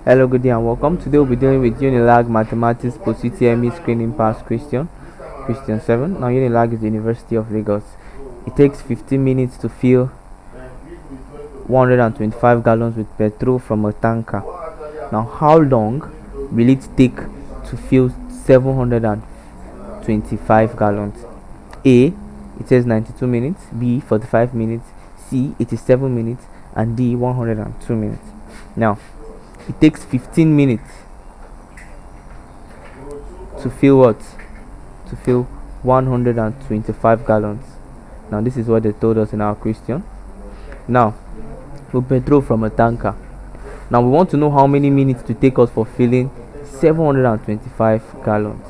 Hello, good day and welcome. Today we'll be dealing with Unilag Mathematics Post UTME Screening Pass question 7. Now Unilag is the University of Lagos. It takes 15 minutes to fill 125 gallons with petrol from a tanker. Now how long will it take to fill 725 gallons? A, it says 92 minutes, B, 45 minutes, C, 87 minutes, and D, 102 minutes. Now it takes 15 minutes to fill what? To fill 125 gallons. Now this is what they told us in our question. Now we petrol from a tanker. Now we want to know how many minutes to take us for filling 725 gallons.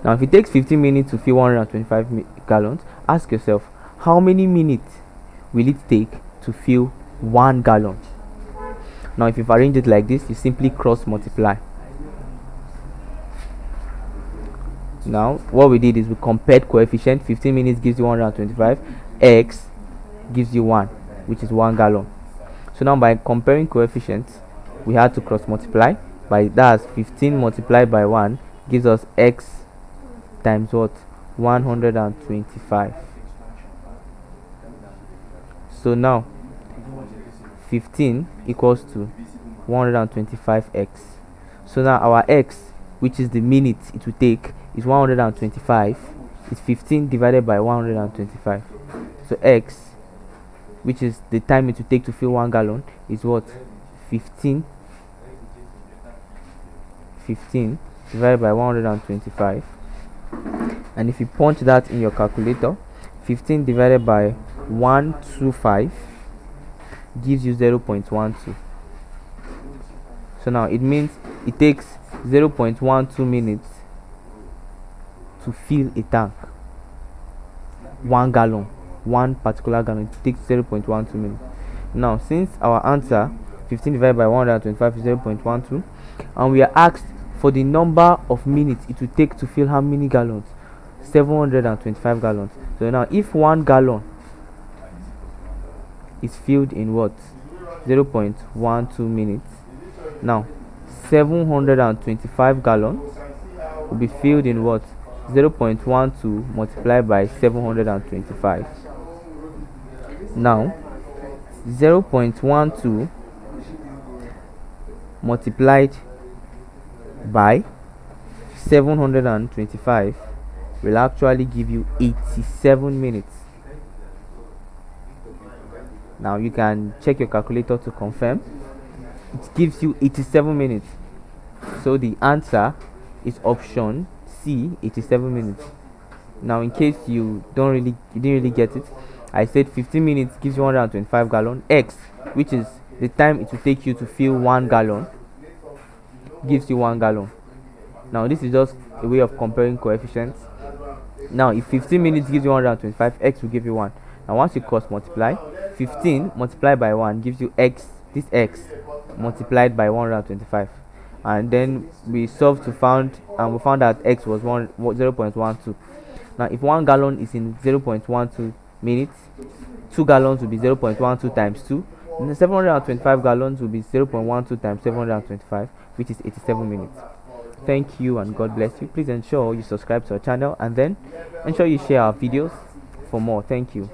Now if it takes 15 minutes to fill 125 gallons, ask yourself, how many minutes will it take to fill 1 gallon? Now if you've arranged it like this, you simply cross multiply. Now what we did is we compared coefficient. 15 minutes gives you 125, x gives you 1, which is 1 gallon. So now by comparing coefficients, we had to cross multiply. By that, 15 multiplied by 1 gives us x times what? 125. So now 15 equals to 125x. So now our x, which is the minutes it will take, is 125. It's 15 divided by 125. So x, which is the time it will take to fill 1 gallon, is what? 15 divided by 125. And if you punch that in your calculator, 15 divided by 125 gives you 0.12. So now it means it takes 0.12 minutes to fill a tank. 1 gallon, one particular gallon, it takes 0.12 minutes. Now since our answer 15 divided by 125 is 0.12, and we are asked for the number of minutes it will take to fill how many gallons? 725 gallons. So now if 1 gallon is filled in what? 0.12 minutes. Now 725 gallons will be filled in what? 0.12 multiplied by 725. Now 0.12 multiplied by 725 will actually give you 87 minutes. Now you can check your calculator to confirm. It gives you 87 minutes. So the answer is option C, 87 minutes. Now in case you didn't really get it, I said 15 minutes gives you 125 gallon. X, which is the time it will take you to fill 1 gallon, gives you 1 gallon. Now this is just a way of comparing coefficients. Now if 15 minutes gives you 125, x will give you 1. Now once you cross multiply, 15 multiplied by 1 gives you x, this x multiplied by 125, and then we solved to found, and we found that x was 0.12. Now if 1 gallon is in 0.12 minutes, 2 gallons will be 0.12 times 2, and then 725 gallons will be 0.12 times 725, which is 87 minutes. Thank you and God bless you. Please ensure you subscribe to our channel, and then ensure you share our videos for more. Thank you.